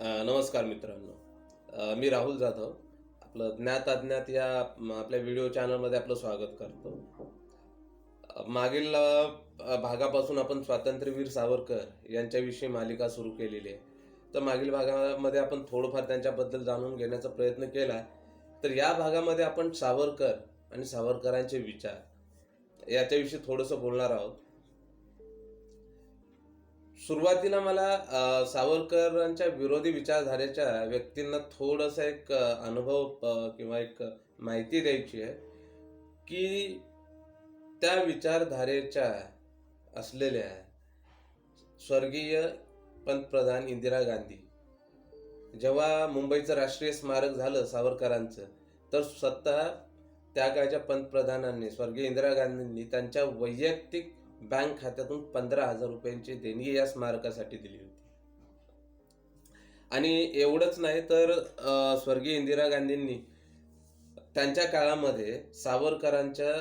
नमस्कार मित्रांनो. मी राहुल जाधव. आपलं ज्ञात अज्ञात या आपल्या व्हिडिओ चॅनलमध्ये आपलं स्वागत करतो. मागील भागापासून आपण स्वातंत्र्यवीर सावरकर यांच्याविषयी मालिका सुरू केलेली आहे. तर मागील भागामध्ये आपण थोडंफार त्यांच्याबद्दल जाणून घेण्याचा प्रयत्न केला. तर या भागामध्ये आपण सावरकर आणि सावरकरांचे विचार याच्याविषयी थोडंसं बोलणार आहोत. सुरुवातीला मला सावरकरांच्या विरोधी विचारधारेच्या व्यक्तींना थोडंसं एक अनुभव किंवा एक माहिती द्यायची आहे की त्या विचारधारेच्या असलेल्या स्वर्गीय पंतप्रधान इंदिरा गांधी जेव्हा मुंबईचं राष्ट्रीय स्मारक झालं सावरकरांचं, तर स्वतः त्या काळच्या पंतप्रधानांनी स्वर्गीय इंदिरा गांधींनी त्यांच्या वैयक्तिक बँक खात्यातून 15,000 रुपयांची देणगी या स्मारकासाठी दिली होती. आणि एवढंच नाही तर स्वर्गीय इंदिरा गांधींनी त्यांच्या काळामध्ये सावरकरांच्या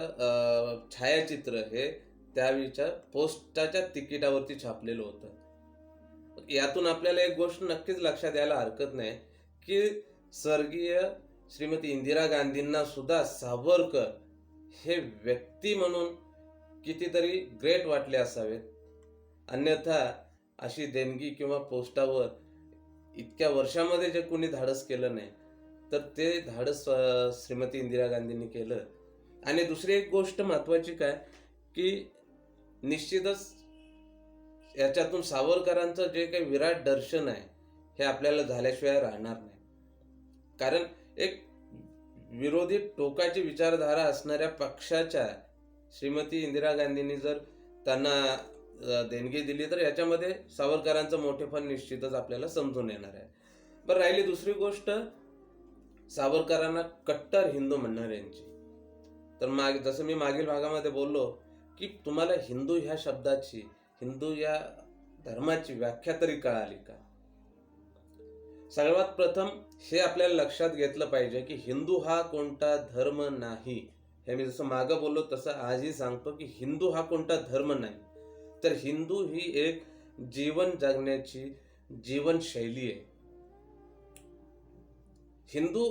छायाचित्र हे त्यावेळीच्या पोस्टाच्या तिकिटावरती छापलेलं होतं. यातून आपल्याला एक गोष्ट नक्कीच लक्षात यायला हरकत नाही की स्वर्गीय श्रीमती इंदिरा गांधींना सुद्धा सावरकर हे व्यक्ती म्हणून कितीतरी ग्रेट वाटले असावेत. अन्यथा अशी देणगी किंवा पोस्टावर इतक्या वर्षामध्ये जे कोणी धाडस केलं नाही, तर ते धाडस श्रीमती इंदिरा गांधींनी केलं. आणि दुसरी एक गोष्ट महत्वाची काय की निश्चितच याच्यातून सावरकरांचं जे काही विराट दर्शन आहे हे आपल्याला झाल्याशिवाय राहणार नाही. कारण एक विरोधी टोकाची विचारधारा असणाऱ्या पक्षाच्या श्रीमती इंदिरा गांधींनी जर त्यांना देणगी दिली तर याच्यामध्ये सावरकरांचं मोठेपण निश्चितच आपल्याला समजून येणार आहे. बरं, राहिली दुसरी गोष्ट सावरकरांना कट्टर हिंदू म्हणणाऱ्यांची. तर जसं मी मागील भागामध्ये बोललो की तुम्हाला हिंदू ह्या शब्दाची, हिंदू या धर्माची व्याख्या तरी कळाली का? सर्वात प्रथम हे आपल्याला लक्षात घेतलं पाहिजे की हिंदू हा कोणता धर्म नाही. हे मी जसं मागं बोललो तसं आजही सांगतो की हिंदू हा कोणता धर्म नाही, तर हिंदू ही एक जीवन जगण्याची जीवनशैली आहे. हिंदू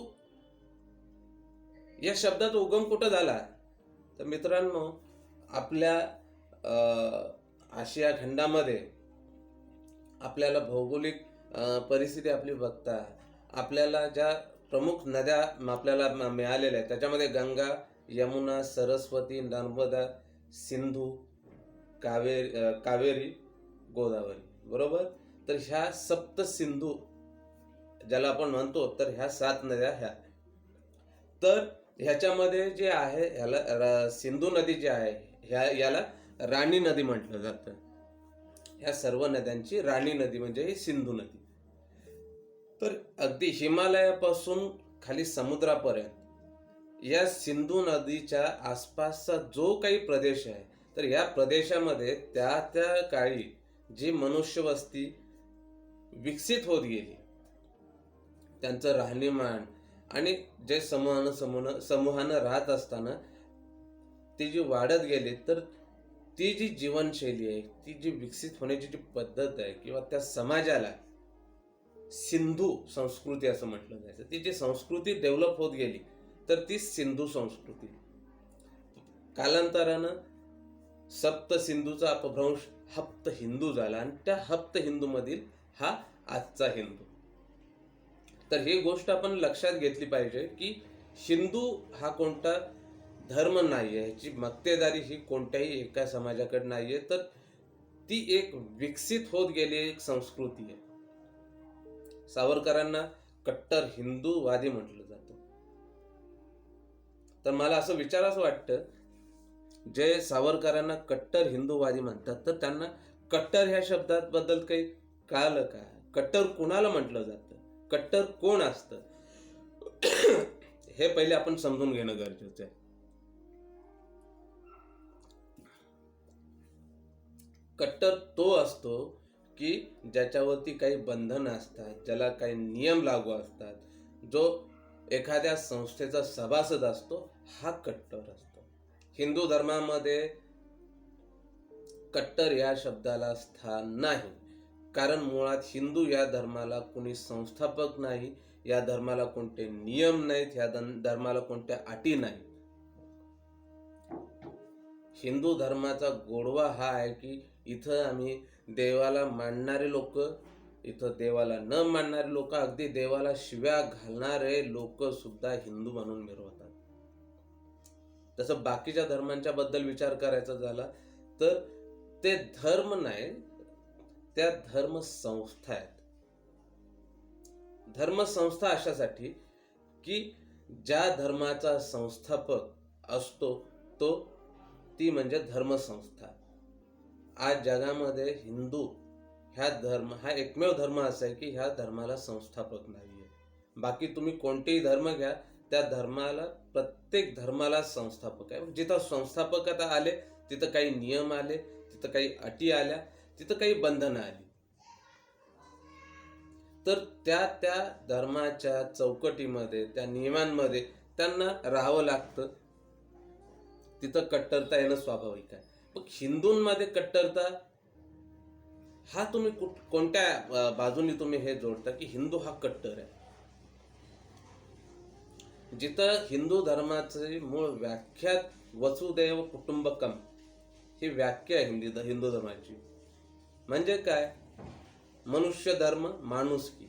या शब्दाचा उगम कुठं झाला? तर मित्रांनो, आपल्या आशिया खंडामध्ये आपल्याला भौगोलिक परिस्थिती आपली बघता आपल्याला ज्या प्रमुख नद्या आपल्याला मिळालेल्या आहेत त्याच्यामध्ये गंगा, यमुना, सरस्वती, नर्मदा, सिंधू, कावेरी, गोदावरी, बरोबर. तर ह्या सप्त सिंधू ज्याला आपण म्हणतो, तर ह्या 7 नद्या ह्या. तर ह्याच्यामध्ये जे आहे ह्याला सिंधू नदी जी आहे याला राणी नदी म्हटलं जातं. ह्या सर्व नद्यांची राणी नदी म्हणजे ही सिंधू नदी. तर अगदी हिमालयापासून खाली समुद्रापर्यंत या सिंधू नदीच्या आसपासचा जो काही प्रदेश आहे, तर या प्रदेशामध्ये त्या त्या काळी जी मनुष्यवस्ती विकसित होत गेली, त्यांचं राहणीमान आणि जे समूहानं राहत असताना ती जी वाढत गेली, तर ती जी जीवनशैली आहे, ती जी विकसित होण्याची जी पद्धत आहे किंवा त्या समाजाला सिंधू संस्कृती असं म्हटलं जायचं, ती जी संस्कृती डेव्हलप होत गेली, तर ती सिंधू संस्कृती. कालांतरानं सप्त सिंधूचा अपभ्रंश हप्त हिंदू झाला आणि त्या हप्त हिंदू मधील हा आजचा हिंदू. तर ही गोष्ट आपण लक्षात घेतली पाहिजे की हिंदू हा कोणता धर्म नाहीये, ह्याची मक्तेदारी ही कोणत्याही एका समाजाकडे नाहीये, तर ती एक विकसित होत गेली एक संस्कृती आहे. सावरकरांना कट्टर हिंदूवादी म्हटलं जातं. तर मला असं विचारावं वाटतं, जे सावरकरांना कट्टर हिंदूवादी म्हणतात, तर त्यांना कट्टर ह्या शब्दाबद्दल काही कळालं का? कट्टर कुणाला म्हटलं जातं? कट्टर कोण असतं? हे पहिले आपण समजून घेणं गरजेचं आहे. कट्टर तो असतो की ज्याच्यावरती काही बंधनं असतात, ज्याला काही नियम लागू असतात, जो एखाद्या संस्थेचा सभासद असतो, हा कट्टर असतो. हिंदू धर्मामध्ये कट्टर या शब्दाला स्थान नाही. कारण मुळात हिंदू या धर्माला कोणी संस्थापक नाही, या धर्माला कोणते नियम नाहीत, या धर्माला कोणत्या अटी नाही. हिंदू धर्माचा गोडवा हा आहे की इथं आम्ही देवाला मानणारे लोक, इथं देवाला न मानणारे लोक, अगदी देवाला शिव्या घालणारे लोक सुद्धा हिंदू म्हणून मिरवतात. तसं बाकीच्या धर्मांच्या बद्दल विचार करायचा झाला तर ते धर्म नाही, त्या धर्मसंस्था आहेत. धर्मसंस्था अशासाठी की ज्या धर्माचा संस्थापक असतो ती म्हणजे धर्मसंस्था. आज जगामध्ये हिंदू हा एकमेव धर्म असा आहे की ह्या धर्माला संस्थापक नाहीये. बाकी तुम्ही कोणतेही धर्म घ्या, त्या धर्माला, प्रत्येक धर्माला संस्थापक आहे. जिथं संस्थापकता आले तिथं काही नियम आले, तिथं काही अटी आल्या, तिथं काही बंधनं आली. तर त्या धर्माच्या चौकटीमध्ये, त्या नियमांमध्ये त्यांना राहावं लागतं. तिथं कट्टरता येणं स्वाभाविक आहे. पण हिंदूंमध्ये कट्टरता हा तुम्ही कोणत्या बाजूने तुम्ही हे जोडता की हिंदू हा कट्टर आहे. जिथं हिंदू धर्माची मूळ व्याख्या वसुदैव कुटुंबकम ही व्याख्या आहे हिंदू धर्माची. म्हणजे काय? मनुष्य धर्म, माणुसकी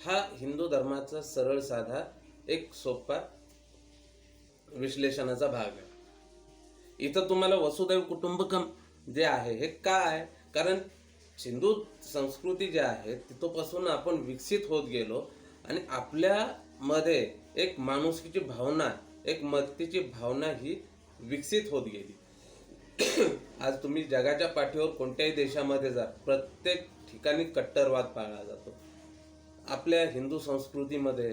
हा हिंदू धर्माचा सरळ साधा एक सोपा विश्लेषणाचा भाग आहे. इथं तुम्हाला वसुदैव कुटुंबकम जे आहे हे काय? कारण हिंदू संस्कृती जी आहे तिथपासून आपण विकसित होत गेलो आणि आपल्यामध्ये एक माणुसकीची भावना, एक मदतीची भावना ही विकसित होत गेली. आज तुम्ही जगाच्या पाठीवर कोणत्याही देशामध्ये जा, प्रत्येक ठिकाणी कट्टरवाद पाळला जातो. आपल्या हिंदू संस्कृतीमध्ये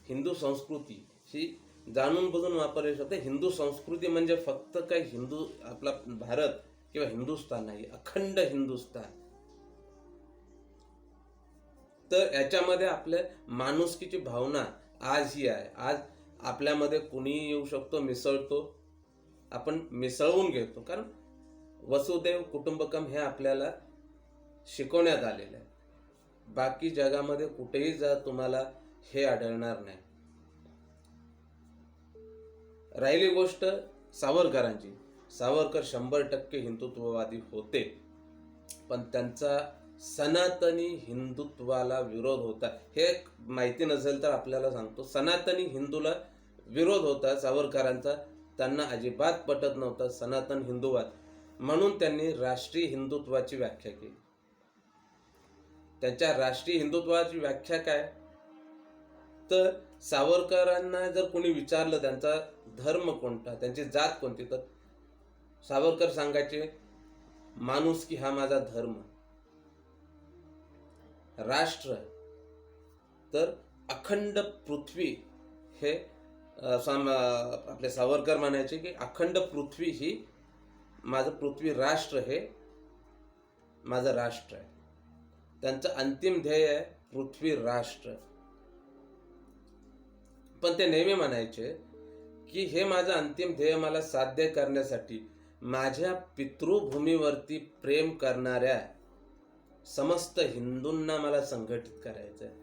हिंदू संस्कृती ही जाणून बुजून वापरली जाते. हिंदू संस्कृती म्हणजे फक्त काही हिंदू आपला भारत किंवा हिंदुस्थान नाही, अखंड हिंदुस्थान. तर याच्यामध्ये आपल्या माणुसकीची भावना आजही आहे. आज आपल्यामध्ये कुणीही येऊ शकतो, मिसळतो, आपण मिसळवून घेतो. कारण वसुदैव कुटुंबकम हे आपल्याला शिकवण्यात आलेलं आहे. बाकी जगामध्ये कुठेही जा तुम्हाला हे आढळणार नाही. राहिली गोष्ट सावरकरांची. सावरकर 100% हिंदुत्ववादी होते, पण त्यांचा सनातनी हिंदुत्वाला विरोध होता. हे माहिती नसेल तर आपल्याला सांगतो. सनातनी हिंदूला विरोध होता सावरकरांचा. त्यांना अजिबात पटत नव्हता सनातन हिंदुवाद. म्हणून त्यांनी राष्ट्रीय हिंदुत्वाची व्याख्या केली. त्यांच्या राष्ट्रीय हिंदुत्वाची व्याख्या काय? तर सावरकरांना जर कोणी विचारलं त्यांचा धर्म कोणता, त्यांची जात कोणती, तर सावरकर सांगायचे माणुसकी हा माझा धर्म. राष्ट्र तर अखंड पृथ्वी हे आपले सावरकर म्हणायचे की अखंड पृथ्वी ही माझं पृथ्वी राष्ट्र हे माझं राष्ट्र आहे. त्यांचं अंतिम ध्येय आहे पृथ्वी राष्ट्र. पण ते नेहमी म्हणायचे की हे माझं अंतिम ध्येय मला साध्य करण्यासाठी माझ्या पितृभूमीवरती प्रेम करणाऱ्या समस्त हिंदूंना मला संघटित करायचं आहे.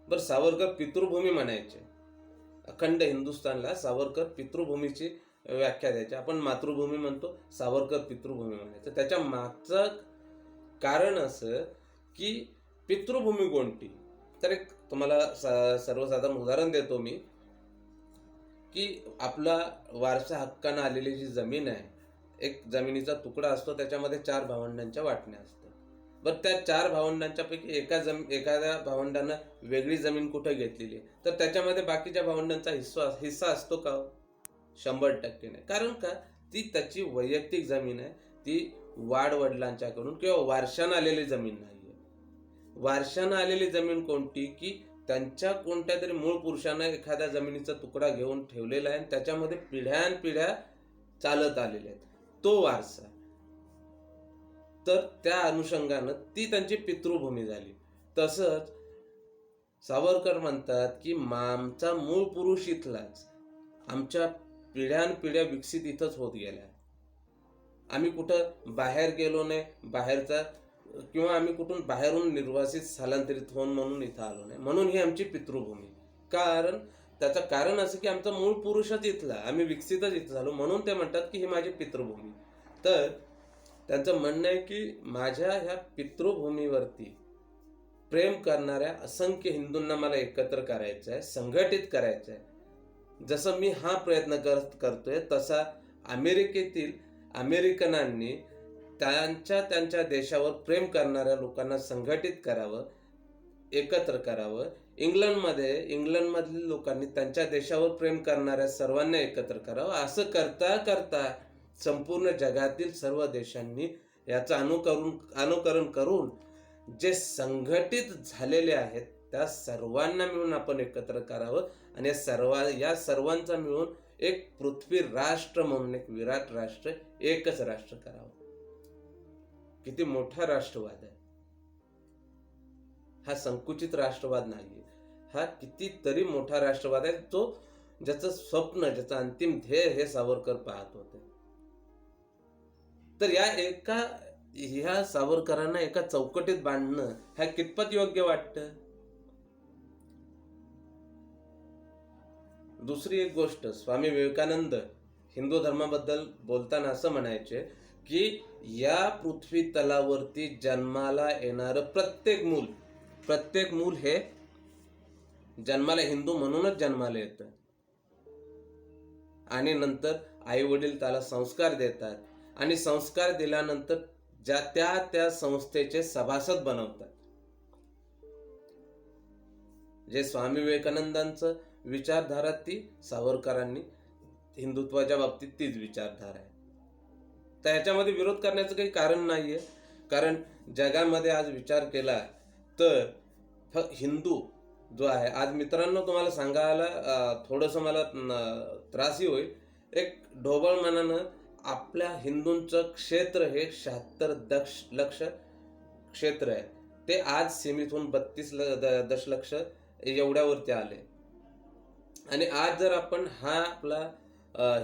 बरं, सावरकर पितृभूमी म्हणायचे. अखंड हिंदुस्थानला सावरकर पितृभूमीची व्याख्या द्यायची. आपण मातृभूमी म्हणतो, सावरकर पितृभूमी म्हणायचं. त्याच्या मागचं कारण असं की पितृभूमी कोणती. तर एक तुम्हाला सर्वसाधारण उदाहरण देतो मी की आपला वारसा हक्कानं आलेली जी जमीन आहे, एक जमिनीचा तुकडा असतो, त्याच्यामध्ये 4 भावंडांच्या वाटण्या असतात. बरं, त्या 4 भावंडांच्या पैकी एखाद्या भावंडानं वेगळी जमीन कुठे घेतलेली आहे, तर त्याच्यामध्ये बाकीच्या भावंडांचा हिस्सा असतो का? 100% नाही. कारण का? ती त्याची वैयक्तिक जमीन आहे. ती वाडवडिलांच्याकडून किंवा वारशानं आलेली जमीन नाहीये. वारशानं आलेली जमीन कोणती? की त्यांच्या कोणत्या तरी मूळ पुरुषानं एखाद्या जमिनीचा तुकडा घेऊन ठेवलेला आहे, त्याच्यामध्ये पिढ्यानपिढ्या चालत आलेले आहेत, तो वारसा. तर त्या अनुषंगानं ती त्यांची पितृभूमी झाली. तसंच सावरकर म्हणतात की आमचा मूळ पुरुष इथलाच, आमच्या पिढ्यानपिढ्या विकसित इथंच होत गेल्या. आम्ही कुठं बाहेर गेलो नाही, बाहेरचा किंवा आम्ही कुठून बाहेरून निर्वासित स्थलांतरित होऊन म्हणून इथं आलो नाही. म्हणून ही आमची पितृभूमी. कारण त्याचं कारण असं की आमचा मूळ पुरुषच इथला, आम्ही विकसितच इथं झालो, म्हणून ते म्हणतात की ही माझी पितृभूमी. तर त्यांचं म्हणणं आहे की माझ्या ह्या पितृभूमीवरती प्रेम करणाऱ्या असंख्य हिंदूंना मला एकत्र करायचं आहे, संघटित करायचं आहे. जसं मी हा प्रयत्न करतोय तसा अमेरिकेतील अमेरिकनांनी त्यांच्या देशावर प्रेम करणाऱ्या लोकांना संघटित करावं, एकत्र करावं. इंग्लंडमधील लोकांनी त्यांच्या देशावर प्रेम करणाऱ्या सर्वांना एकत्र करावं. असं करता करता संपूर्ण जगातील सर्व देशांनी याचं अनुकरण करून जे संघटित झालेले आहेत त्या सर्वांना मिळून आपण एकत्र करावं आणि या सर्वांचा मिळून एक पृथ्वी राष्ट्र म्हणून एक विराट राष्ट्र, एकच राष्ट्र करावं. किती मोठा राष्ट्रवाद आहे हा. संकुचित राष्ट्रवाद नाहीये हा, कितीतरी मोठा राष्ट्रवाद आहे, जो ज्याचं स्वप्न, ज्याचं अंतिम ध्येय हे सावरकर पाहत होते. तर ह्या सावरकरांना एका चौकटीत बांधणं ह्या कितपत योग्य वाटतं? दुसरी एक गोष्ट, स्वामी विवेकानंद हिंदू धर्माबद्दल बोलताना असं म्हणायचे की या पृथ्वी तलावरती जन्माला येणारं प्रत्येक मूल हे जन्माला हिंदू म्हणूनच जन्माला येतं आणि नंतर आई वडील त्याला संस्कार देतात आणि संस्कार दिल्यानंतर त्या संस्थेचे सभासद बनवतात. जे स्वामी विवेकानंदांचं विचारधारा ती सावरकरांनी हिंदुत्वाच्या बाबतीत तीच विचारधारा आहे. तर ह्याच्यामध्ये विरोध करण्याचं काही कारण नाहीये. कारण जगामध्ये आज विचार केला तर हिंदू जो आहे, आज मित्रांनो तुम्हाला सांगायला थोडंसं मला त्रासही होईल, एक ढोबळ मनानं आपल्या हिंदूंचं क्षेत्र हे 76 लक्ष क्षेत्र आहे, ते आज सीमित होऊन 32 दशलक्ष एवढ्यावरती आले. आणि आज जर आपण हा आपला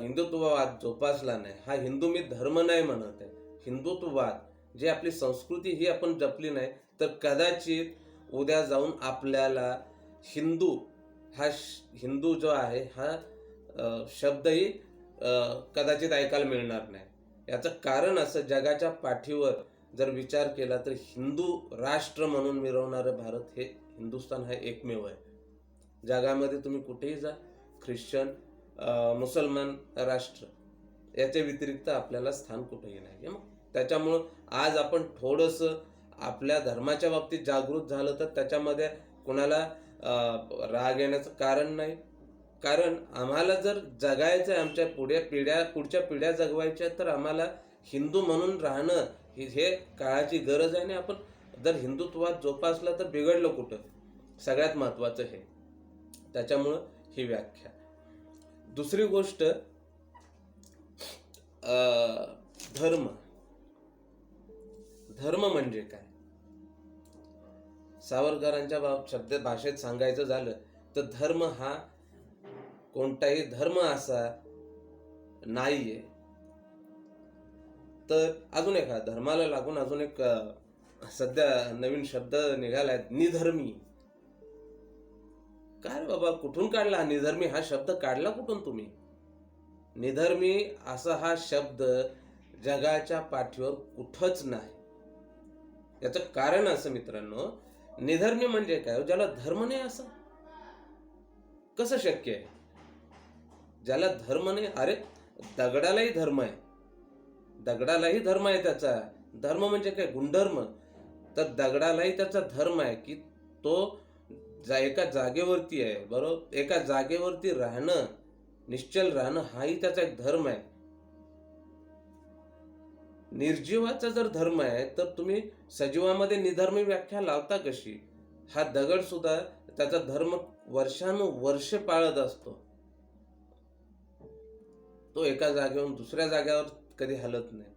हिंदुत्ववाद जोपासला नाही, हा हिंदू मी धर्म नाही म्हणत आहे, हिंदुत्ववाद जे आपली संस्कृती ही आपण जपली नाही, तर कदाचित उद्या जाऊन आपल्याला हिंदू जो आहे हा शब्दही कदाचित ऐकायला मिळणार नाही. याचं कारण असं, जगाच्या पाठीवर जर विचार केला तर हिंदू राष्ट्र म्हणून मिरवणारं भारत हे हिंदुस्थान हा एकमेव आहे. जगामध्ये तुम्ही कुठेही जा, ख्रिश्चन, मुसलमान राष्ट्र याच्या व्यतिरिक्त आपल्याला स्थान कुठेही नाही. मग त्याच्यामुळं आज आपण थोडंसं आपल्या धर्माच्या बाबतीत जागृत झालं तर त्याच्यामध्ये कुणाला राग येण्याचं कारण नाही. कारण आम्हाला जर जगायचं आहे, आमच्या पुढच्या पिढ्या जगवायच्या तर आम्हाला हिंदू म्हणून राहणं हे काळाची गरज आहे. आणि आपण जर हिंदुत्वात जोपासला तर बिघडलं कुठं, सगळ्यात महत्वाचं हे. त्याच्यामुळं ही व्याख्या. दुसरी गोष्ट, धर्म म्हणजे काय? सावरकरांच्या भाषेत सांगायचं झालं तर धर्म हा कोणताही धर्म असा नाहीये. तर अजून एक धर्माला लागून अजून एक सध्या नवीन शब्द निघालाय, निधर्मी. काय बाबा, कुठून काढला निधर्मी हा शब्द? काढला कुठून तुम्ही? निधर्मी असा हा शब्द जगाच्या पाठीवर कुठंच नाही. याचं कारण असं मित्रांनो, निधर्मी म्हणजे काय? ज्याला धर्म नाही असं कसं शक्य आहे? ज्याला धर्म नाही, अरे दगडालाही धर्म आहे, त्याचा धर्म म्हणजे काय? गुणधर्म. तर दगडालाही त्याचा धर्म आहे की तो एका जागेवरती आहे, बरोबर, एका जागेवरती राहणं, निश्चल राहणं हाही त्याचा एक धर्म आहे. निर्जीवाचा जर धर्म आहे तर तुम्ही सजीवामध्ये निधर्मी व्याख्या लावता कशी? हा दगड सुद्धा त्याचा धर्म वर्षानुवर्ष पाळत असतो. तो एका जागेवरून दुसऱ्या जागेवर कधी हलत नाही.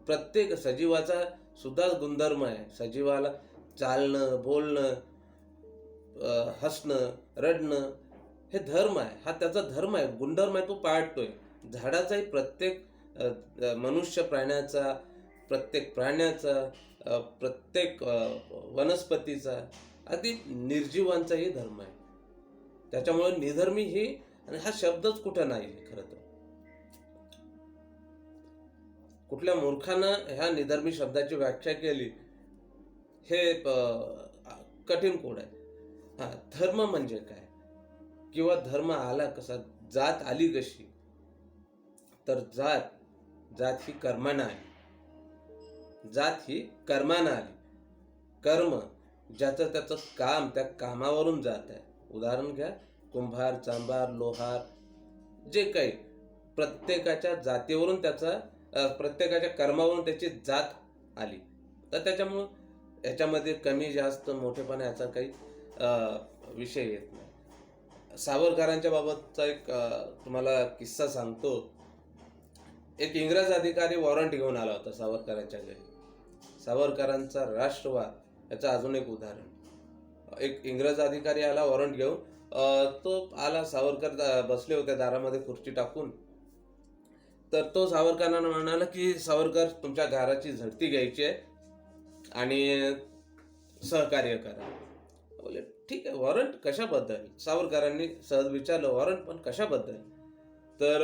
प्रत्येक सजीवाचा सुद्धा गुणधर्म आहे. सजीवाला चालणं, बोलणं, हसणं, रडणं हे धर्म आहे. हा त्याचा धर्म आहे, गुणधर्म आहे, तो पाळतोय. झाडाचाही, प्रत्येक मनुष्य प्राण्याचा, प्रत्येक प्राण्याचा, प्रत्येक वनस्पतीचा, अगदी निर्जीवांचाही धर्म आहे. त्याच्यामुळे निधर्मी ही, आणि हा शब्दच कुठं नाही खरं तर. कुठल्या मूर्खानं ह्या निधर्मी शब्दाची व्याख्या केली हे कठीण कोड आहे. हा, धर्म म्हणजे काय, किंवा धर्म आला कसा, जात आली कशी? तर जात ही कर्मानं आली. जात ही कर्मानं आली. कर्म ज्याचं त्याचं काम, त्या कामावरून जात आहे. उदाहरण घ्या, कुंभार, चांभार, लोहार, जे काही, प्रत्येकाच्या जातीवरून त्याचा, प्रत्येकाच्या कर्मावरून त्याची जात आली. तर त्याच्यामुळं याच्यामध्ये कमी जास्त मोठेपणा याचा काही विषय येत नाही. सावरकरांच्या बाबतचा एक तुम्हाला किस्सा सांगतो. एक इंग्रज अधिकारी वॉरंट घेऊन आला होता सावरकरांच्या घरी. सावरकरांचा राष्ट्रवाद याचं अजून एक उदाहरण. एक इंग्रज अधिकारी आला वॉरंट घेऊन. तो आला, सावरकर बसले होते दारामध्ये खुर्ची टाकून. तर तो सावरकरांना म्हणाला की सावरकर, तुमच्या घराची झडती घ्यायची आहे आणि सहकार्य करा. बोले ठीक आहे, वॉरंट कशाबद्दल? सावरकरांनी सहज विचारलं, वॉरंट पण कशाबद्दल? तर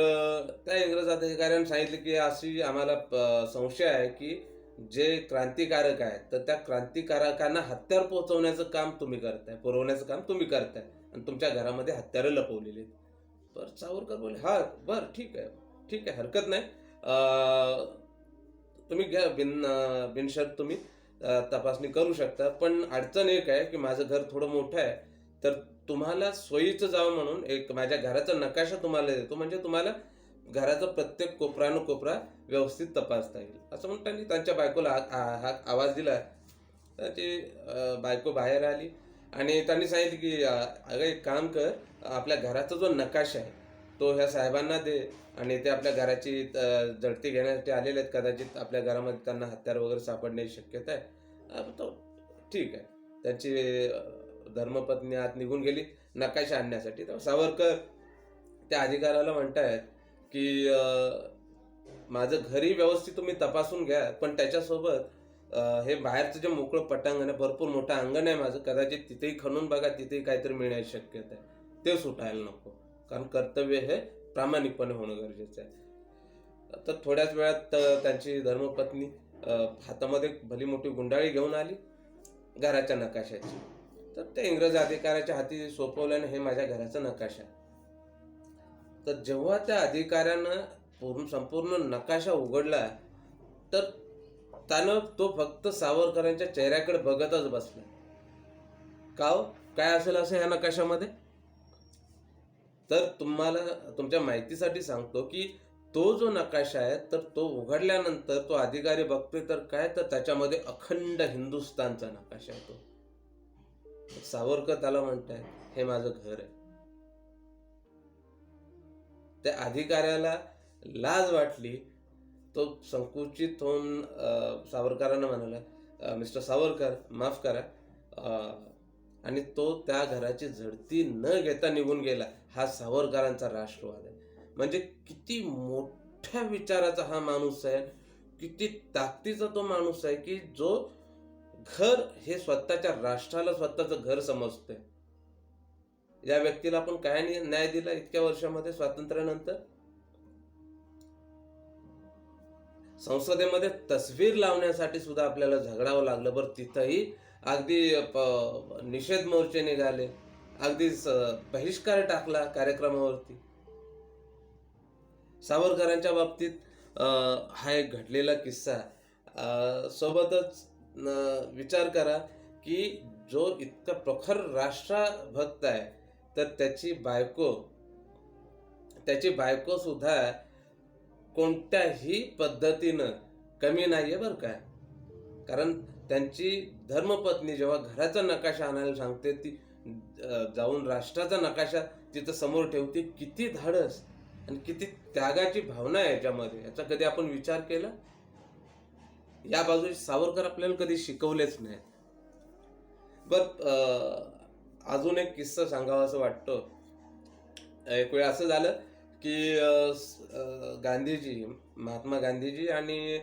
त्या इंग्रज अधिकाऱ्यांनी सांगितलं की अशी आम्हाला संशय आहे की जे क्रांतिकारक आहेत, तर त्या क्रांतिकारकांना हत्यार पोहोचवण्याचं काम तुम्ही करताय, पुरवण्याचं काम तुम्ही करताय, आणि तुमच्या घरामध्ये हत्यारं लपवलेली आहेत. तर सावरकर बोले, हा बरं, ठीक आहे, हरकत नाही, तुम्ही घ्या, बिनशर्त तुम्ही तपासणी करू शकता. पण अडचण एक आहे की माझं घर थोडं मोठं आहे, तर तुम्हाला सोयीचं जावं म्हणून एक माझ्या घराचा नकाशा तुम्हाला देतो, म्हणजे तुम्हाला घराचा प्रत्येक कोपरा व्यवस्थित तपासता येईल. असं म्हणून त्यांनी त्यांच्या बायकोला हा आवाज दिला. त्याची बायको बाहेर आली आणि त्यांनी सांगितलं की अगं, एक काम कर, आपल्या घराचा जो नकाशा आहे तो ह्या साहेबांना दे, आणि ते आपल्या घराची झडती घेण्यासाठी आलेले आहेत. कदाचित आपल्या घरामध्ये त्यांना हत्यार वगैरे सापडण्याची शक्यता आहे. तो ठीक आहे. त्यांची धर्मपत्नी आत निघून गेली नकाशा आणण्यासाठी. तर सावरकर त्या अधिकाऱ्याला म्हणतायत की माझं घरी व्यवस्थित तुम्ही तपासून घ्या, पण त्याच्यासोबत हे बाहेरचं जे मोकळं पटांगण आहे, भरपूर मोठं अंगण आहे माझं, कदाचित तिथेही खणून बघा, तिथेही काहीतरी मिळण्याची शक्यता आहे, ते सुटायला नको, कारण कर्तव्य हे प्रामाणिकपणे होणं गरजेचं आहे. तर थोड्याच वेळात त्यांची धर्मपत्नी हातामध्ये भली मोठी गुंडाळी घेऊन आली घराच्या नकाशाची. तर त्या इंग्रज अधिकाऱ्याच्या हाती सोपवल्याने हे माझ्या घराचा नकाशा. तर जेव्हा त्या अधिकाऱ्यानं संपूर्ण नकाशा उघडला, तर त्यानं तो फक्त सावरकरांच्या चेहऱ्याकडे बघतच बसला. काय असेल असं ह्या नकाशामध्ये? तर तुम्हाला तुमच्या माहितीसाठी सांगतो की तो जो नकाशा आहे, तर तो उघडल्यानंतर तो अधिकारी बघतोय तर काय, तर त्याच्यामध्ये अखंड हिंदुस्थानचा नकाशा आहे. तो सावरकर त्याला म्हणताय, हे माझं घर आहे. त्या अधिकाऱ्याला लाज वाटली. तो संकुचित होऊन सावरकरांना म्हणाला, मिस्टर सावरकर, माफ करा, आणि तो त्या घराची झडती न घेता निघून गेला. हा सावरकरांचा राष्ट्रवाद आहे. म्हणजे किती मोठ्या विचाराचा हा माणूस आहे, किती ताकदीचा तो माणूस आहे की जो घर हे स्वतःच्या राष्ट्राला स्वतःचं घर समजतोय. या व्यक्तीला आपण काय न्याय दिला इतक्या वर्षामध्ये, स्वातंत्र्यानंतर? संसदेमध्ये तस्वीर लावण्यासाठी सुद्धा आपल्याला झगडावं लागलं. बरं, तिथंही अगदी निषेध मोर्चे निघाले, अगदी बहिष्कार टाकला कार्यक्रमावरती. सावरकरांच्या बाबतीत हा एक घडलेला किस्सा. सोबतच विचार करा की जो इतका प्रखर राष्ट्रभक्त आहे, तर त्याची बायको सुद्धा कोणत्याही पद्धतीनं कमी नाहीये बरं का. कारण त्यांची धर्मपत्नी जेव्हा घराचा नकाशा आणायला सांगते, ती जाऊन राष्ट्राचा नकाशा तिथं समोर ठेवते. किती धाडस आणि किती त्यागाची भावना आहे याच्यामध्ये, याचा कधी आपण विचार केला? या बाजूने सावरकर आपल्याला कधी शिकवलेच नाही. अजून एक किस्सा सांगावा असं वाटतं. एक वेळ असं झालं की महात्मा गांधीजी आणि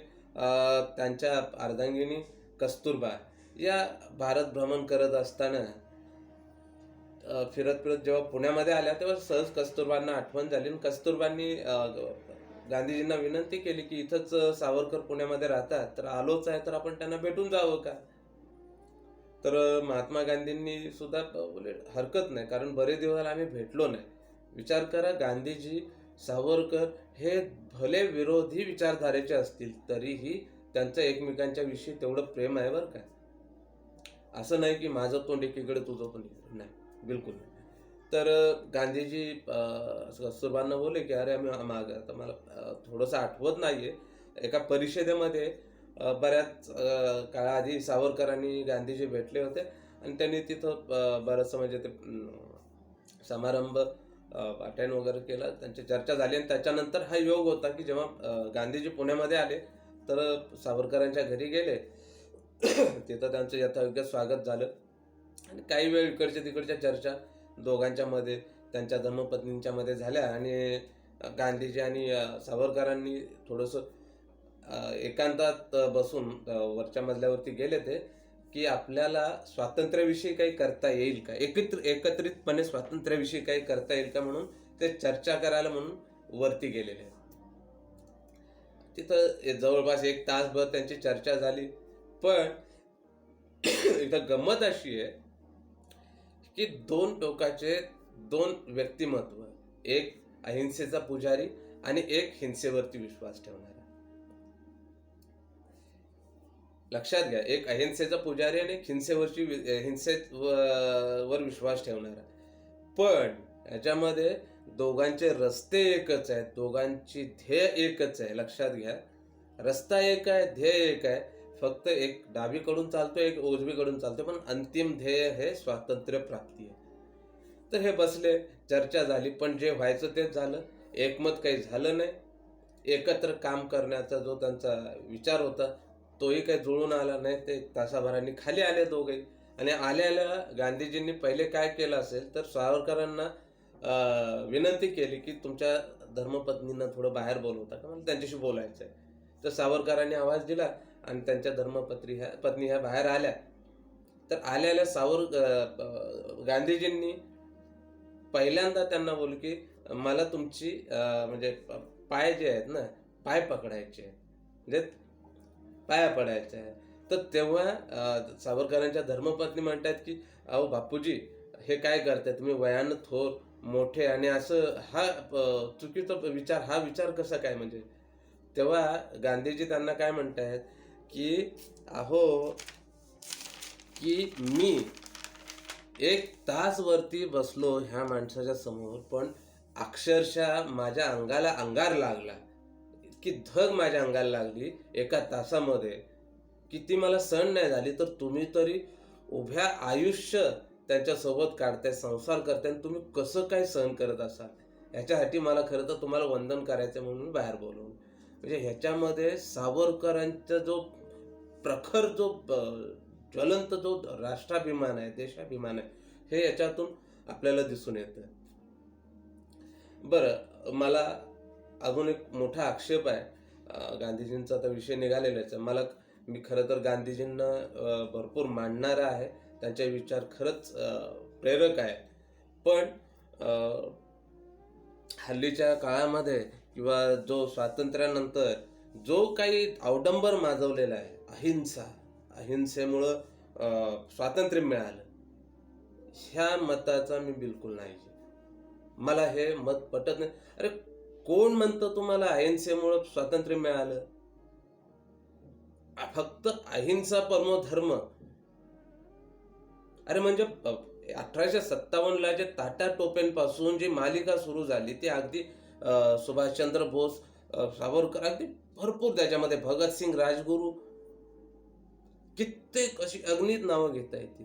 त्यांच्या अर्धांगिनी कस्तुरबा या भारत भ्रमण करत असताना फिरत फिरत जेव्हा पुण्यामध्ये आल्या तेव्हा सहज कस्तुरबांना आठवण झाली आणि कस्तुरबांनी गांधीजींना विनंती केली की इथंच सावरकर पुण्यामध्ये राहतात, तर आलोच आहे तर आपण त्यांना भेटून जावं का. तर महात्मा गांधींनी सुद्धा बोले हरकत नाही, कारण बरेच दिवस झाले आम्ही भेटलो नाही. विचार करा, गांधीजी सावरकर हे भले विरोधी विचारधारेचे असतील तरीही त्यांचं एकमेकांच्या विषयी तेवढं प्रेम आहे बरं का. असं नाही की माझं तोंड एकीकडे तुझं पण एकीकडे, नाही, बिलकुल नाही. तर गांधीजी कस्तुरबांना बोलले की अरे आम्ही माग आता मला थोडंसं आठवत नाहीये, एका परिषदेमध्ये बऱ्याच काळाआधी सावरकर आणि गांधीजी भेटले होते आणि त्यांनी तिथं बरंचसं म्हणजे ते समारंभ अटेंड वगैरे केला, त्यांची चर्चा झाली आणि त्याच्यानंतर हा योग होता की जेव्हा गांधीजी पुण्यामध्ये आले तर सावरकरांच्या घरी गेले. तिथं त्यांचं यथायोग्य स्वागत झालं आणि काही वेळ इकडच्या तिकडच्या चर्चा दोघांच्या मध्ये, त्यांच्या धर्मपत्नींच्या मध्ये झाल्या आणि गांधीजी आणि सावरकरांनी थोडंसं एकांतात बसून वरच्या मजल्यावरती गेले ते की आपल्याला स्वातंत्र्याविषयी काही करता येईल का, एकत्रितपणे स्वातंत्र्याविषयी काही करता येईल का म्हणून ते चर्चा करायला म्हणून वरती गेलेले. तिथं जवळपास 1 तासभर त्यांची चर्चा झाली. पण इथं गंमत अशी आहे की दोन टोकाचे दोन व्यक्तिमत्व, एक अहिंसेचा पुजारी आणि एक हिंसेवरती विश्वास ठेवणारा. लक्षात घ्या, एक अहिंसेचा पुजारी आणि एक हिंसेवर विश्वास ठेवणारा. पण याच्यामध्ये दोघांचे रस्ते एकच आहेत, दोघांची ध्येय एकच आहे. लक्षात घ्या, रस्ता एक आहे, ध्येय एक आहे, फक्त एक डावीकडून चालतो, एक उजवीकडून चालतो, पण अंतिम ध्येय हे स्वातंत्र्य प्राप्ती आहे. तर हे बसले, चर्चा झाली, पण जे व्हायचं तेच झालं. एकमत काही झालं नाही. एकत्र काम करण्याचा जो त्यांचा विचार होता तोही काही जुळून आला नाही. ते तासाभरांनी खाली आले दोघे आणि आल्या गांधीजींनी पहिले काय केलं असेल तर सावरकरांना विनंती केली की तुमच्या धर्मपत्नींना थोडं बाहेर बोलवता का, मला त्यांच्याशी बोलायचं आहे. तर सावरकरांनी आवाज दिला आणि त्यांच्या पत्नी ह्या बाहेर आल्या. तर आल्या गांधीजींनी पहिल्यांदा त्यांना बोलले की मला तुमची म्हणजे पाय जे आहेत ना, पाय पकडायचे आहेत, म्हणजे पाया पडायचे आहे. तर तेव्हा सावरकरांच्या धर्मपत्नी म्हणतात की अहो बापूजी, हे काय करताय तुम्ही, वयानं थोर मोठे आणि असं हा चुकीचा विचार, हा विचार कसा काय म्हणजे. तेव्हा गांधीजी त्यांना काय म्हणतायत की अहो की मी 1 तास वरती बसलो ह्या माणसाच्या समोर, पण अक्षरशः माझ्या अंगाला अंगार लागला, की धग माझ्या अंगाला लागली एका तासामध्ये, किती मला सहन नाही झाली. तर तुम्ही तरी उभ्या आयुष्य त्यांच्यासोबत काढताय, संसार करताय, तुम्ही कसं काय सहन करत असाल, ह्याच्यासाठी मला खरं तर तुम्हाला वंदन करायचं म्हणून बाहेर बोलवून. म्हणजे ह्याच्यामध्ये सावरकरांचा जो प्रखर, जो ज्वलंत जो राष्ट्राभिमान आहे, देशाभिमान आहे, हे याच्यातून आपल्याला दिसून येतं. बरं, मला अजून एक मोठा आक्षेप आहे, गांधीजींचा आता विषय निघालेलाच आहे. मी खरं तर गांधीजींना भरपूर मानणारा आहे, त्यांचे विचार खरंच प्रेरक आहे. पण हल्लीच्या काळामध्ये किंवा जो स्वातंत्र्यानंतर जो काही अवडंबर माजवलेला आहे, अहिंसेमुळं स्वातंत्र्य मिळालं, ह्या मताचा मी बिलकुल नाही. मला हे मत पटत नाही. अरे कोण म्हणतं तुम्हाला अहिंसेमुळं स्वातंत्र्य मिळालं? फक्त अहिंसा परमो धर्म. अरे म्हणजे 1857ला जे ताटा टोपेंपासून जी मालिका सुरू झाली ती अगदी सुभाषचंद्र बोस, सावरकर, अगदी भरपूर त्याच्यामध्ये भगतसिंग, राजगुरू, कित्येक अशी अगणित नावं घेता येतील.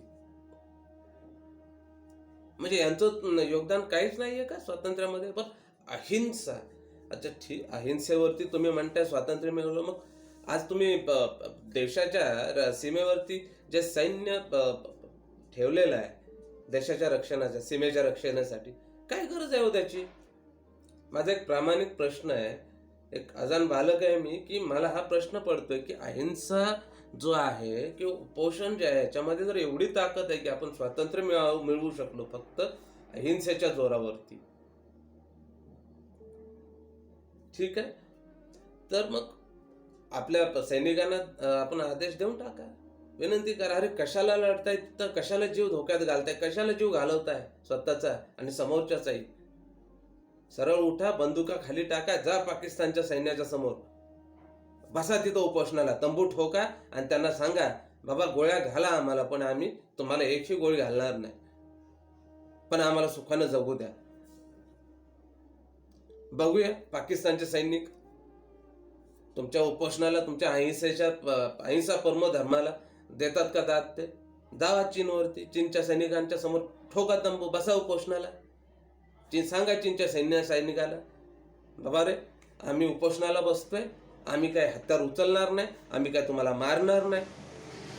म्हणजे यांचं योगदान काहीच नाहीये का स्वातंत्र्यामध्ये? पण अहिंसा, अच्छा ठीक, अहिंसेवरती तुम्ही म्हणताय स्वातंत्र्य मिळवलं, मग आज तुम्ही देशाच्या सीमेवरती जे सैन्य ठेवलेलं आहे देशाच्या रक्षणाच्या, सीमेच्या रक्षणासाठी, काय गरज आहे हो त्याची? माझा एक प्रामाणिक प्रश्न आहे एक अजान बालक आहे मी, की मला हा प्रश्न पडतोय की अहिंसा जो आहे किंवा उपोषण जे आहे याच्यामध्ये जर एवढी ताकद आहे की आपण स्वातंत्र्य मिळवू शकलो फक्त अहिंसेच्या जोरावरती, ठीक आहे, तर मग आपल्या सैनिकांना आपण आदेश देऊन टाका, विनंती करा, अरे कशाला लढताय, तर कशाला जीव धोक्यात घालताय, कशाला जीव घालवताय स्वतःचा आणि समोरच्याचाही. सरळ उठा, बंदुका खाली टाका, जा पाकिस्तानच्या सैन्याच्या समोर, बसा तिथं उपोषणाला, तंबू ठोका आणि त्यांना सांगा, बाबा गोळ्या घाला आम्हाला, पण आम्ही तुम्हाला एकही गोळी घालणार नाही, पण आम्हाला सुखानं जगू द्या. बघूया पाकिस्तानचे सैनिक तुमच्या उपोषणाला, तुमच्या अहिंसा परमो धर्माला देतात का दाद. ते जावा चीनवरती, चीनच्या सैनिकांच्या समोर ठोका तंबू, बसा उपोषणाला. चीन सांगा चीनच्या सैनिकाला, बाबा रे आम्ही उपोषणाला बसतोय, आम्ही काय हत्यार उचलणार नाही, आम्ही काय तुम्हाला मारणार नाही,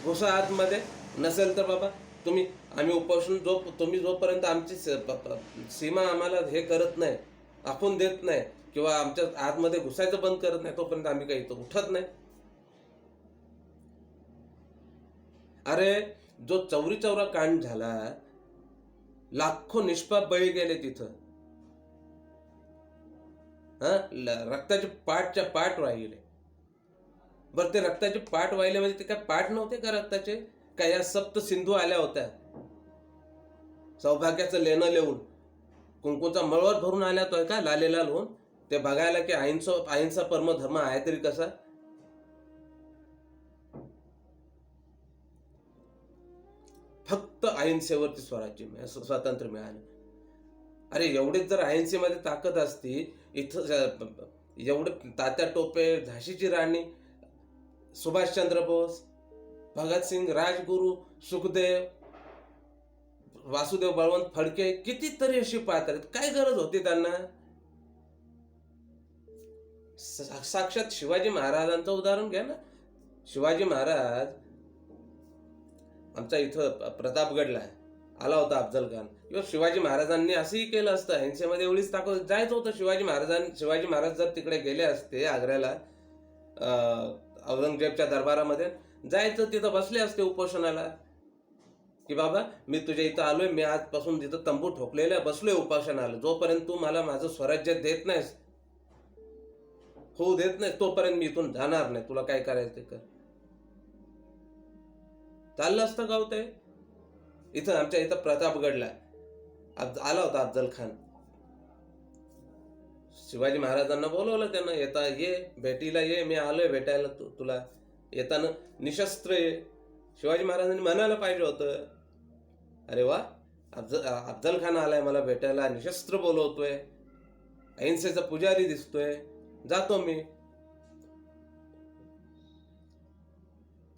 घुसा आतमध्ये, नसेल तर बाबा आम्ही उपोषण तुम्ही जोपर्यंत आमची सीमा आम्हाला हे करत नाही, आखून देत नाही किंवा आमच्या आतमध्ये घुसायचं बंद करत नाही, तोपर्यंत आम्ही काही इथं उठत नाही. अरे जो चौरी चौरा कांड झाला, लाखो निष्पाप बळी गेले तिथं, रक्ताचे पाटच्या पाट वाहिले. बरं ते रक्ताचे पाट वाहिले म्हणजे ते काय पाट नव्हते का रक्ताचे, काय या सप्त सिंधू आल्या होत्या सौभाग्याचं लेणं लिहून, कुंकूचा मळवट भरून आल्या तो का लालेला लिहून, ते बघायला की अहिंसा परम धर्म आहे तरी कसा. फक्त अहिंसेवरती स्वातंत्र्य मिळालं. अरे एवढीच जर अहिंसेमध्ये ताकद असती, इथं एवढं तात्या टोपे, झाशीची राणी, सुभाषचंद्र बोस, भगतसिंग, राजगुरू, सुखदेव, वासुदेव बळवंत फडके, कितीतरी अशी पात्र आहेत, काय गरज होती त्यांना. साक्षात शिवाजी महाराजांचं उदाहरण घ्या ना. शिवाजी महाराज आमच्या इथं प्रतापगडला आला होता अफजल खान, किंवा शिवाजी महाराजांनी असंही केलं असतं, अहिंसेमध्ये एवढीच ताकद जायचं होतं. शिवाजी महाराज जर तिकडे गेले असते आग्र्याला, औरंगजेबच्या दरबारामध्ये जायचं, तिथं बसले असते उपोषणाला, की बाबा मी तुझ्या इथं आलोय, मी आजपासून तिथं तंबू ठोकलेला बसलोय उपोषणाला, जोपर्यंत तू मला माझं स्वराज्य देत नाहीस, होऊ देत नाही, तोपर्यंत मी इथून जाणार नाही, तुला काय करायचं ते कर. चाललं असतं गाव ते. इथं आमच्या इथं प्रतापगडला आला होता अफजल खान, शिवाजी महाराजांना बोलवलं त्यानं, येता ये भेटीला ये, मी आलोय भेटायला तुला, येताना निशस्त्र ये. शिवाजी महाराजांनी म्हणायला पाहिजे होतं, अरे वा अफजल खान आलाय मला भेटायला, निशस्त्र बोलवतोय, अहिंसेचा पुजारी दिसतोय, जातो मी.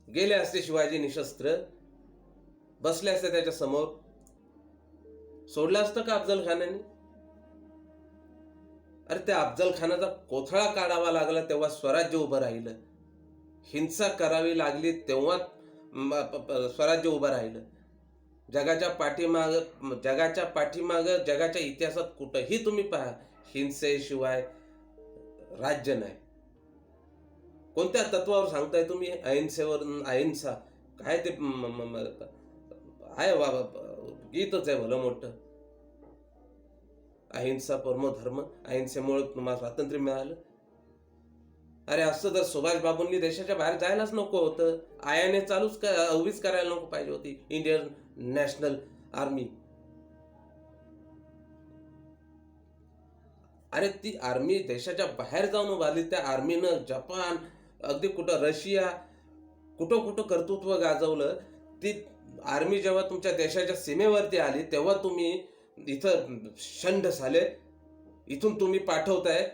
गेले असते शिवाजी निशस्त्र, बसले असते त्याच्या समोर, सोडलं असतं का अफजल खानाने. अरे त्या अफजल खानाचा कोथळा काढावा लागला तेव्हा स्वराज्य उभं राहिलं, हिंसा करावी लागली तेव्हा स्वराज्य उभं राहिलं. जगाच्या पाठीमाग जगाच्या इतिहासात कुठंही तुम्ही पहा, हिंसेशिवाय राज्य नाही. कोणत्या तत्वावर सांगताय तुम्ही अहिंसेवर. अहिंसा काय ते आहे बाबा, गीतच आहे भलं मोठं, अहिंसा परमो धर्म, अहिंसेमुळे तुम्हाला स्वातंत्र्य मिळालं. अरे असं तर सुभाष बाबूंनी देशाच्या बाहेर जायलाच नको होतं, आयाने उभीच करायला नको पाहिजे होती इंडियन नॅशनल आर्मी. अरे ती आर्मी देशाच्या बाहेर जाऊन उभारली, त्या आर्मीनं जपान, अगदी कुठं रशिया, कुठं कर्तृत्व गाजवलं. ती आर्मी जेव्हा तुमच्या देशाच्या सीमेवरती आली तेव्हा तुम्ही इथं शंड झाले, इथून तुम्ही पाठवताय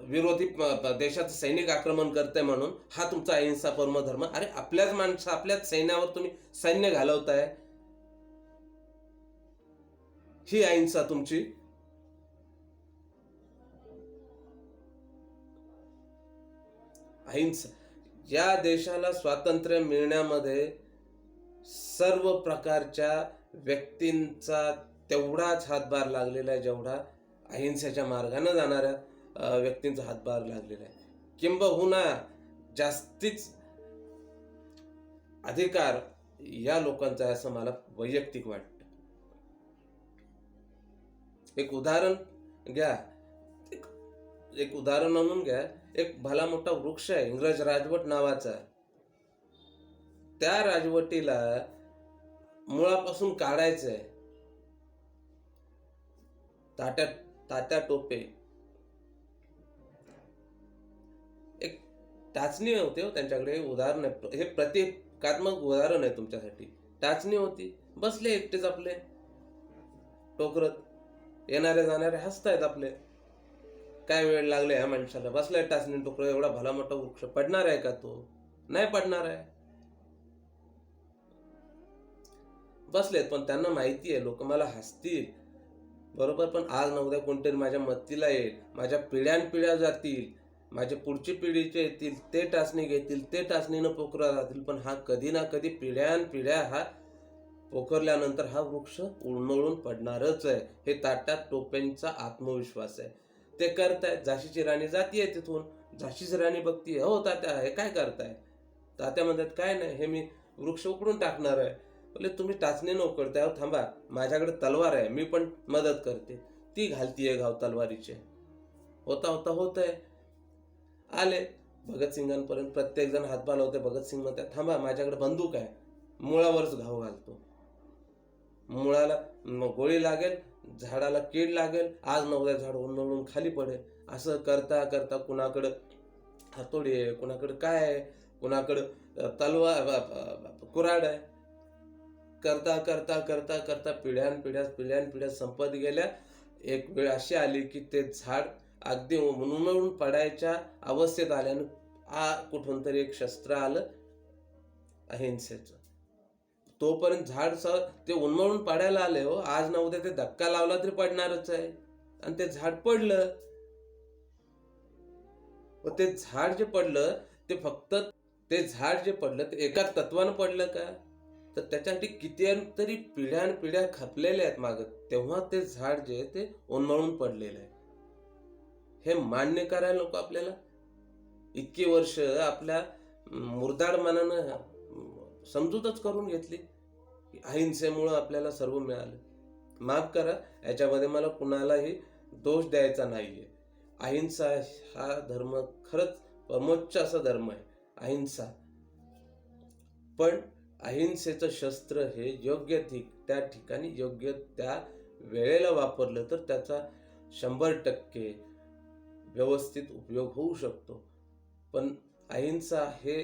विरोधी देशाचं सैनिक आक्रमण करताय म्हणून, हा तुमचा अहिंसा परम धर्म. अरे आपल्याच माणसं, आपल्याच सैन्यावर तुम्ही सैन्य घालवताय, ही अहिंसा तुमची. अहिंसा. या देशाला स्वातंत्र्य मिळण्यामध्ये सर्व प्रकारच्या व्यक्तींचा तेवढाच हातभार लागलेला आहे जेवढा अहिंसेच्या मार्गाने जाणाऱ्या व्यक्तींचा हातभार लागलेला आहे. किंबहुना जास्तीच अधिकार या लोकांचा आहे असं मला वैयक्तिक वाटतं. एक उदाहरण घ्या, एक उदाहरण म्हणून घ्या. एक भला मोठा वृक्ष आहे इंग्रज राजवट नावाचा. त्या राजवटीला मुळापासून काढायचं आहे. तात्या टोपे एक टाचणी होती हो त्यांच्याकडे. उदाहरण आहे हे, प्रतिकात्मक उदाहरण आहे तुमच्यासाठी. टाचणी होती, बसले एकटेच आपले टोकरत. येणारे जाणारे हसतायत आपले. काय वेळ लागले ह्या माणसाला, बसलाय टाचणी टोकर. एवढा भला मोठा वृक्ष पडणार आहे का तो? नाही पडणार आहे. बसलेत, पण त्यांना माहिती आहे लोक मला हसतील, बरोबर, पण आज ना उद्या कोणतरी माझ्या मदतीला येईल, माझ्या पिढ्यानपिढ्या जातील, माझे पुढची पिढीचे येतील, ते टाचणी घेतील, ते टाचणीनं पोखरा जातील, पण हा कधी ना कधी पिढ्यानपिढ्या हा पोखरल्यानंतर हा वृक्ष उन्मळून पडणारच आहे. हे तात्या टोपेंचा आत्मविश्वास आहे. ते करतायत. झाशीची राणी जातीये तिथून. झाशीची राणी बघतीये, हो तात्या हे काय करताय? तात्या म्हणतात काय नाही, हे मी वृक्ष उकडून टाकणार आहे. बोले तुम्ही टाचणी न उकडताय, थांबा माझ्याकडे तलवार आहे, मी पण मदत करते. ती घालतीये घाव तलवारीचे. होता होता होत आहे. आले भगतसिंगांपर्यंत. प्रत्येक जण हातभार लावते. भगतसिंग म्हणतात थांबा माझ्याकडे बंदूक आहे, मुळावरच घाव घालतो. मुळाला गोळी लागेल, झाडाला कीड लागेल, आज न उद्या झाड उन्मळून खाली पडेल. असं करता करता कुणाकडं हातोडी आहे, कुणाकडं काय आहे, कुणाकडं तलवार कुऱ्हाड आहे. करता करता करता करता पिढ्यान संपत गेल्या. एक वेळ अशी आली की ते झाड अगदी उन्मळून पडायच्या अवस्थेत आल्यानं कुठून तरी एक शस्त्र आलं अहिंसेचं. तोपर्यंत झाड ते उन्मळून पडायला आले हो. आज ना उद्या ते धक्का लावला तरी पडणारच आहे. आणि ते झाड पडलं. व ते झाड जे पडलं ते फक्त ते झाड जे पडलं ते एका तत्वानं पडलं का? तर त्याच्यासाठी किती तरी पिढ्या खपलेल्या आहेत मागं. तेव्हा ते झाड जे ते उन्मळून पडलेलं आहे. हे मान्य करायला नको आपल्याला. इतकी वर्ष आपल्या मुरदाड मनानं समजूतच करून घेतली. अहिंसेमुळं आपल्याला सर्व मिळालं. माफ करा, याच्यामध्ये मला कुणालाही दोष द्यायचा नाहीये. अहिंसा हा धर्म खरंच परमोच्च असा धर्म आहे, अहिंसा. पण अहिंसेचं शस्त्र हे योग्य त्या ठिकाणी योग्य त्या वेळेला वापरलं तर त्याचा 100% व्यवस्थित उपयोग होऊ शकतो. पण अहिंसा हे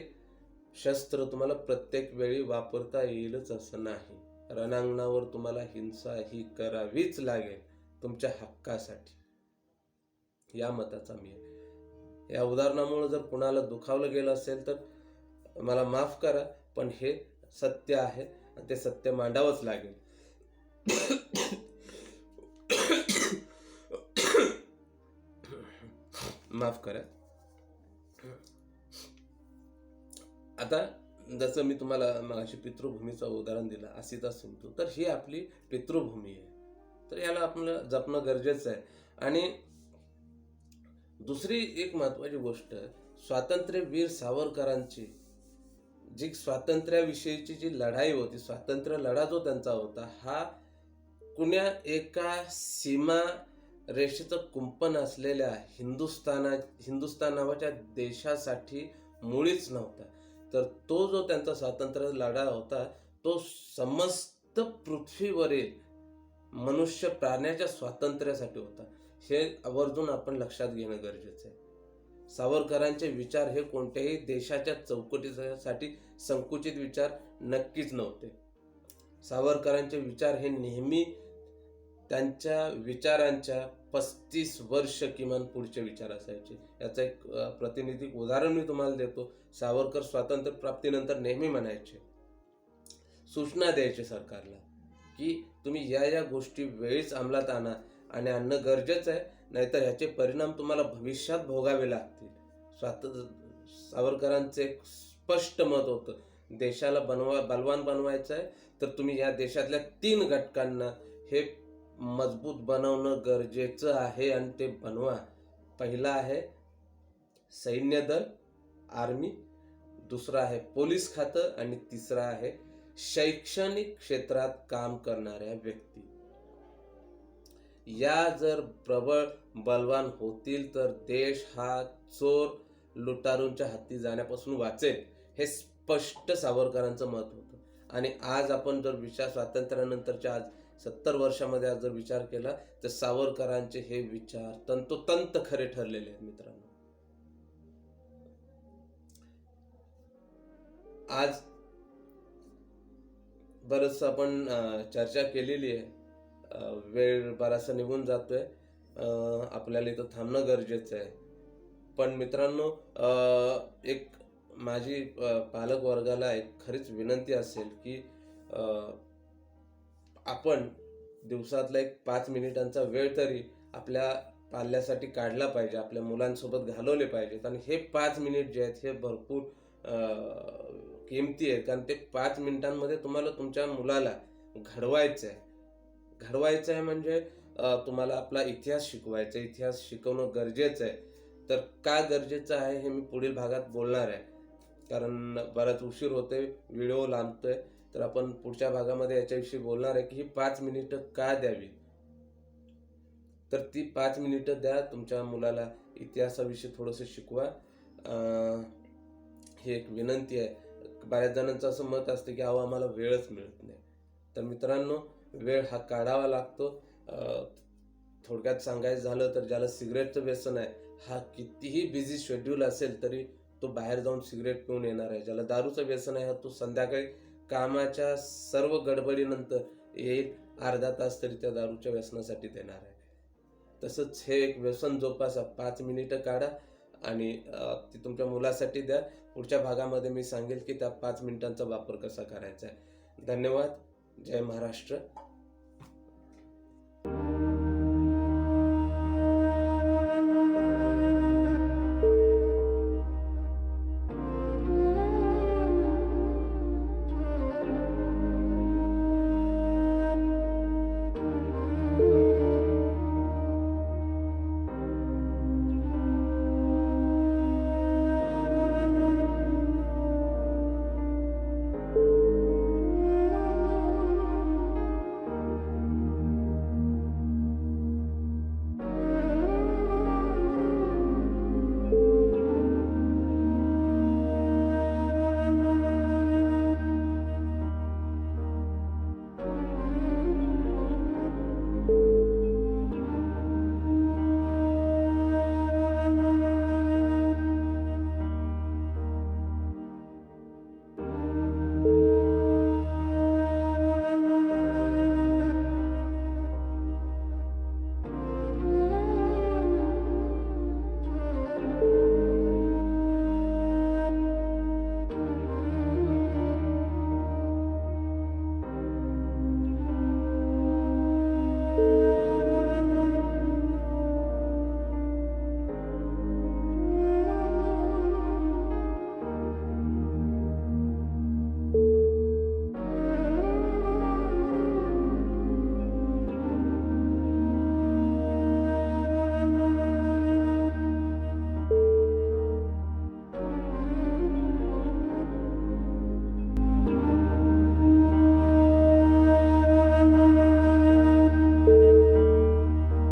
शस्त्र तुम्हाला प्रत्येक वेळी वापरता येईलच असं नाही. रणांगणावर तुम्हाला हिंसा ही करावीच लागेल तुमच्या हक्कासाठी. या मताचा मी आहे. या उदाहरणामुळे जर कुणाला दुखावलं गेलं असेल तर मला माफ करा, पण हे सत्य आहे आणि ते सत्य मांडावंच लागेल. माफ करा. आता जसं मी तुम्हाला मगाशी पितृभूमीचं उदाहरण दिलं, असिता सिंधू, तर ही आपली पितृभूमी आहे. तर याला आपलं जपणं गरजेचं आहे. आणि दुसरी एक महत्वाची गोष्ट, स्वातंत्र्यवीर सावरकरांची जी स्वातंत्र्याविषयीची जी लढाई होती, स्वातंत्र्य लढा जो त्यांचा होता, हा कुण्या एका सीमा रेषेचं कुंपण असलेल्या हिंदुस्तान नावाच्या देशासाठी मुळीच नव्हता. तर तो जो त्यांचा स्वातंत्र्य लढा होता तो समस्त पृथ्वीवरील मनुष्य प्राण्याच्या स्वातंत्र्यासाठी होता. हे आवर्जून आपण लक्षात घेणं गरजेचं आहे. सावरकरांचे विचार हे कोणत्याही देशाच्या चौकटीसाठी संकुचित विचार नक्कीच नव्हते. सावरकरांचे विचार हे नेहमी त्यांच्या विचारांच्या 35 वर्ष किमान पुढचे विचार असायचे. याचं एक प्रातिनिधिक उदाहरण मी तुम्हाला देतो. सावरकर स्वातंत्र्य प्राप्तीनंतर नेहमी म्हणायचे, सूचना द्यायचे सरकारला की तुम्ही या गोष्टी वेळीच अंमलात आणा आणि आणणं गरजेचं आहे, नाहीतर ह्याचे परिणाम तुम्हाला भविष्यात भोगावे लागतील. सावरकरांचे एक स्पष्ट मत होतं, देशाला बलवान बनवायचं आहे तर तुम्ही या देशातल्या 3 घटकांना हे मजबूत बनवणं गरजेचं आहे आणि ते बनवा. पहिला आहे सैन्य दल, आर्मी, दुसरा आहे पोलीस खातं आणि तिसरा आहे शैक्षणिक क्षेत्रात काम करणाऱ्या व्यक्ती. या जर प्रबळ बलवान होतील तर देश हा चोर लुटारूंच्या हाती जाण्यापासून वाचेल, हे स्पष्ट सावरकरांचं मत होतं. आणि आज आपण जर विचार स्वातंत्र्यानंतरच्या आज 70 वर्षामध्ये आज जर विचार केला तर सावरकरांचे हे विचार तंतोतंत खरे ठरलेले आहेत मित्रांनो. आज बरंच आपण चर्चा केलेली आहे. वेळ बराचसा निघून जातोय. आपल्याला इथं थांबणं गरजेचं आहे. पण मित्रांनो, एक माझी पालक वर्गाला एक खरीच विनंती असेल की आपण दिवसातला एक 5 मिनिटांचा वेळ तरी आपल्या पाल्यासाठी काढला पाहिजे, आपल्या मुलांसोबत घालवले पाहिजेत. आणि हे 5 मिनिट जे आहेत हे भरपूर किमती आहेत, कारण ते 5 मिनिटांमध्ये तुम्हाला तुमच्या मुलाला घडवायचं आहे म्हणजे तुम्हाला आपला इतिहास शिकवायचा आहे. इतिहास शिकवणं गरजेचं आहे. तर का गरजेचं आहे हे मी पुढील भागात बोलणार आहे, कारण बराच उशीर होतोय, व्हिडिओ लांबतोय. तर आपण पुढच्या भागामध्ये याच्याविषयी बोलणार आहे की ही 5 मिनिटं का द्यावी. तर ती 5 मिनिटं द्या, तुमच्या मुलाला इतिहासाविषयी थोडंसं शिकवा. ही एक विनंती आहे. बऱ्याच जणांचं असं मत असतं की आम्हाला वेळच मिळत नाही. तर मित्रांनो, वेळ हा काढावा लागतो. थोडक्यात सांगायचं झालं तर ज्याला सिगरेटचं व्यसन आहे, हा कितीही बिझी शेड्यूल असेल तरी तो बाहेर जाऊन सिगरेट पिऊन येणार आहे. ज्याला दारूचं व्यसन आहे, तो संध्याकाळी कामाच्या सर्व गडबडीनंतर येईल, अर्धा तास तरी त्या दारूच्या व्यसनासाठी देणार आहे. तसंच हे एक व्यसन जोपासा, 5 मिनिटं काढा आणि ती तुमच्या मुलासाठी द्या. पुढच्या भागामध्ये मी सांगेल की त्या 5 मिनिटांचा वापर कसा करायचा आहे. धन्यवाद. जय महाराष्ट्र.